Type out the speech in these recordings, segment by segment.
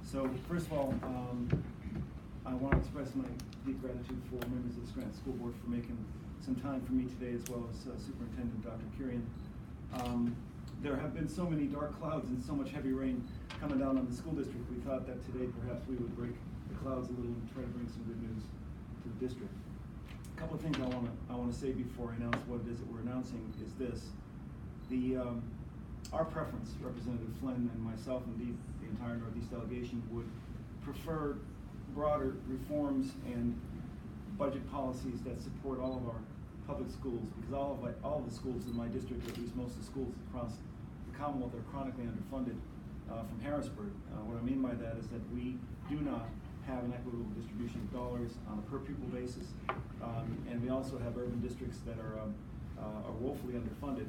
So first of all, I want to express my deep gratitude for members of the Scranton School Board for making some time for me today, as well as Superintendent Dr. Kirijan. There have been so many dark clouds and so much heavy rain coming down on the school district. We thought that today perhaps we would break the clouds a little and try to bring some good news to the district. A couple of things I want to say before I announce what it is that we're announcing is this. Our preference, Representative Flynn and myself, indeed the entire Northeast delegation, would prefer broader reforms and budget policies that support all of our public schools, because all of the schools in my district, or at least most of the schools across the Commonwealth, are chronically underfunded from Harrisburg. What I mean by that is that we do not have an equitable distribution of dollars on a per pupil basis, and we also have urban districts that are woefully underfunded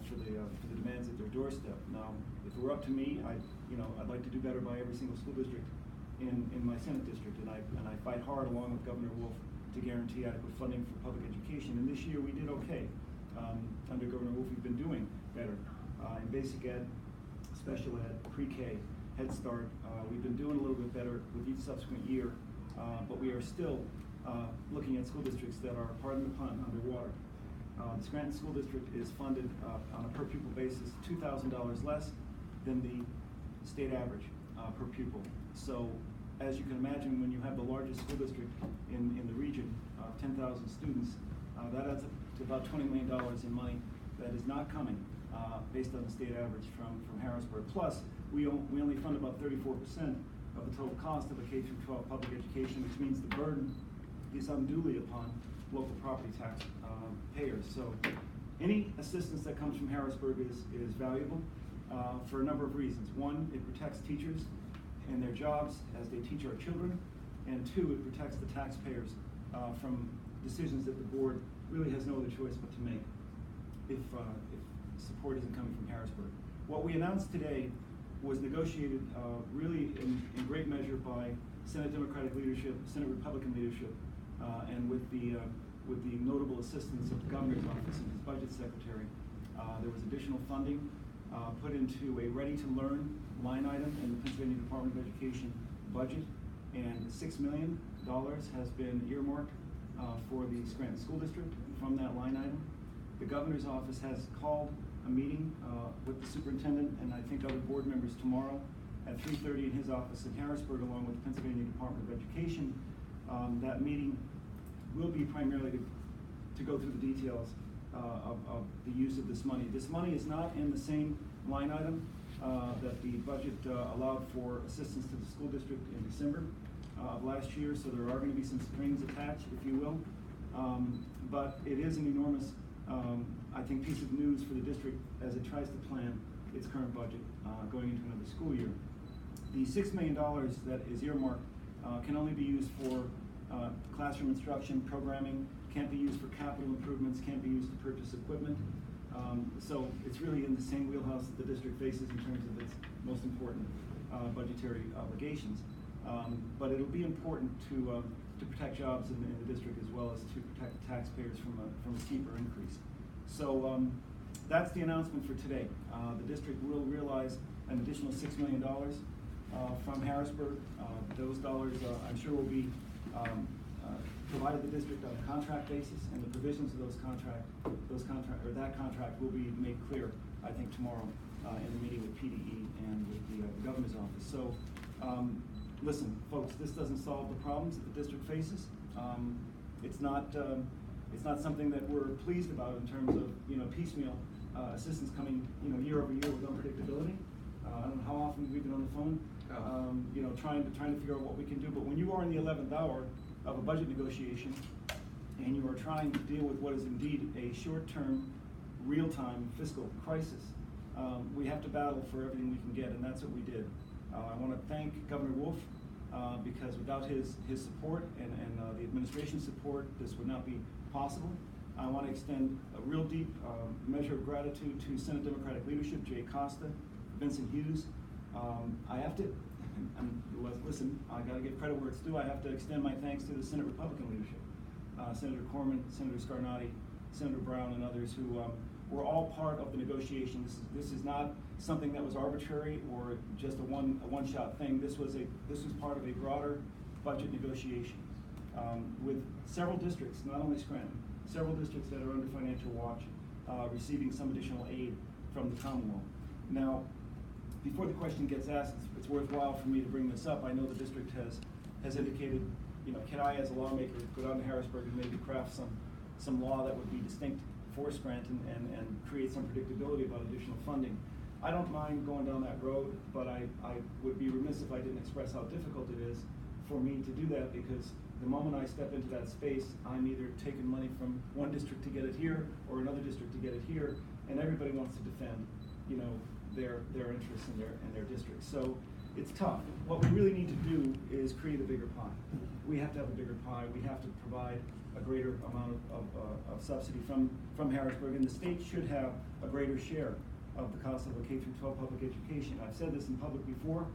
for the demands at their doorstep. Now, if it were up to me, I'd like to do better by every single school district in my Senate district, and I fight hard along with Governor Wolf to guarantee adequate funding for public education. And this year we did okay. Under Governor Wolf, we've been doing better in basic ed, special ed, pre-K, Head Start. We've been doing a little bit better with each subsequent year, but we are still looking at school districts that are, pardon the pun, underwater. The Scranton School District is funded on a per pupil basis $2,000 less than the state average per pupil. So, as you can imagine, when you have the largest school district in the region, 10,000 students, that adds up to about $20 million in money that is not coming based on the state average from Harrisburg. Plus, we only fund about 34% of the total cost of a K-12 public education, which means the burden is unduly upon local property tax payers. So any assistance that comes from Harrisburg is valuable for a number of reasons. One, it protects teachers and their jobs as they teach our children, and two, it protects the taxpayers from decisions that the board really has no other choice but to make if support isn't coming from Harrisburg. What we announced today was negotiated really in great measure by Senate Democratic leadership, Senate Republican leadership, and with the notable assistance of the governor's office and his budget secretary. There was additional funding put into a ready-to-learn line item in the Pennsylvania Department of Education budget, and $6 million has been earmarked for the Scranton School District from that line item. The governor's office has called a meeting with the superintendent and I think other board members tomorrow at 3:30 in his office in Harrisburg, along with the Pennsylvania Department of Education. That meeting will be primarily to go through the details of the use of this money. This money is not in the same line item that the budget allowed for assistance to the school district in December of last year, so there are going to be some strings attached, if you will. But it is an enormous, I think, piece of news for the district as it tries to plan its current budget going into another school year. The $6 million that is earmarked can only be used for classroom instruction, programming, can't be used for capital improvements, can't be used to purchase equipment. So it's really in the same wheelhouse that the district faces in terms of its most important budgetary obligations. But it'll be important to protect jobs in the district, as well as to protect the taxpayers from a steeper increase. So that's the announcement for today. The district will realize an additional $6 million from Harrisburg. Those dollars, I'm sure, will be provided the district on a contract basis, and the provisions of that contract will be made clear, I think, tomorrow in the meeting with PDE and with the governor's office. So, listen, folks, this doesn't solve the problems that the district faces. It's not something that we're pleased about in terms of piecemeal assistance coming year over year with unpredictability. I don't know how often we've been on the phone, trying to figure out what we can do. But when you are in the 11th hour of a budget negotiation and you are trying to deal with what is indeed a short-term, real-time fiscal crisis, we have to battle for everything we can get, and that's what we did. I want to thank Governor Wolf because without his support and the administration's support, this would not be possible. I want to extend a real deep measure of gratitude to Senate Democratic leadership, Jay Costa, Vincent Hughes. I have to, listen, I got to give credit where it's due. I have to extend my thanks to the Senate Republican leadership, Senator Corman, Senator Scarnati, Senator Brown, and others who we're all part of the negotiation. This is not something that was arbitrary or just a one-shot thing. This was part of a broader budget negotiation with several districts, not only Scranton, several districts that are under financial watch, receiving some additional aid from the Commonwealth. Now, before the question gets asked, it's worthwhile for me to bring this up. I know the district has indicated, can I, as a lawmaker, go down to Harrisburg and maybe craft some law that would be distinct for Scranton and create some predictability about additional funding. I don't mind going down that road, but I would be remiss if I didn't express how difficult it is for me to do that, because the moment I step into that space, I'm either taking money from one district to get it here or another district to get it here, and everybody wants to defend, their interests in their districts. So it's tough. What we really need to do is create a bigger pie. We have to have a bigger pie. We have to provide a greater amount of subsidy from Harrisburg, and the state should have a greater share of the cost of a K-12 public education. I've said this in public before.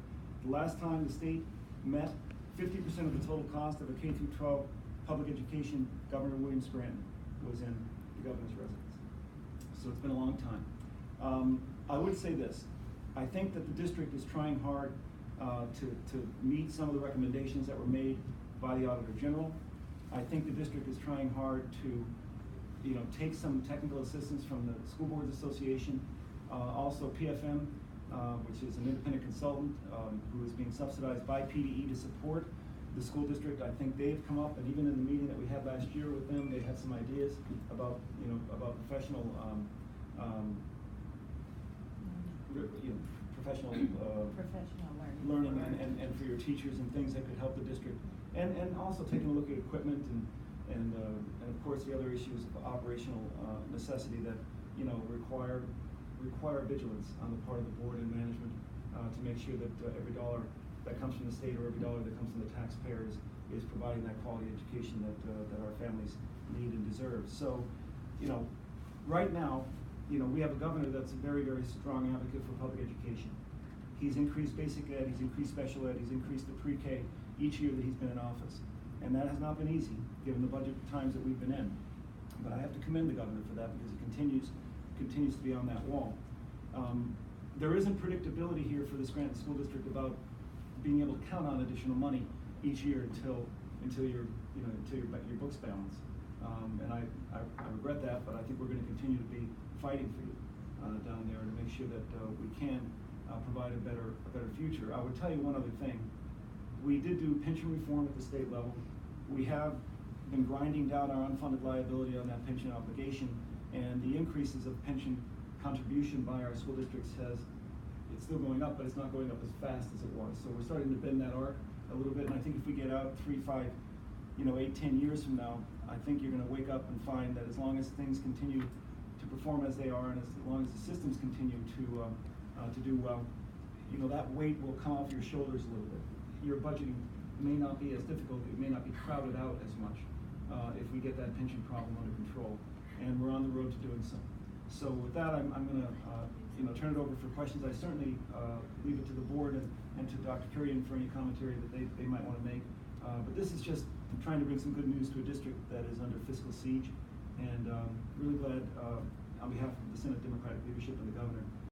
The last time the state met, 50% of the total cost of a K-12 public education, Governor William Scranton was in the governor's residence. So it's been a long time. I would say this. I think that the district is trying hard to meet some of the recommendations that were made by the Auditor General. I think the district is trying hard to take some technical assistance from the School Boards Association, also PFM, which is an independent consultant who is being subsidized by PDE to support the school district. I think they've come up, and even in the meeting that we had last year with them, they had some ideas about professional learning and for your teachers and things that could help the district, and also taking a look at equipment and of course the other issues of operational necessity that require vigilance on the part of the board and management to make sure that every dollar that comes from the state or every dollar that comes from the taxpayers is providing that quality education that our families need and deserve. So, right now, we have a governor that's a very, very strong advocate for public education. He's increased basic ed, he's increased special ed, he's increased the pre-K each year that he's been in office. And that has not been easy, given the budget times that we've been in. But I have to commend the governor for that, because he continues to be on that wall. There isn't predictability here for the Scranton School District about being able to count on additional money each year until your books balance. And I regret that, but I think we're going to continue to be fighting for you down there to make sure that we can provide a better future. I would tell you one other thing. We did do pension reform at the state level. We have been grinding down our unfunded liability on that pension obligation, and the increases of pension contribution by our school districts it's still going up, but it's not going up as fast as it was. So we're starting to bend that arc a little bit, and I think if we get out 3, 5, 8, 10 years from now, I think you're going to wake up and find that as long as things continue to perform as they are, and as long as the systems continue to do well, that weight will come off your shoulders a little bit. Your budgeting may not be as difficult, it may not be crowded out as much if we get that pension problem under control, and we're on the road to doing so. So with that, I'm going to turn it over for questions. I certainly leave it to the board and to Dr. Kirijan for any commentary that they might want to make. But this is just trying to bring some good news to a district that is under fiscal siege, and really glad on behalf of the Senate Democratic leadership and the governor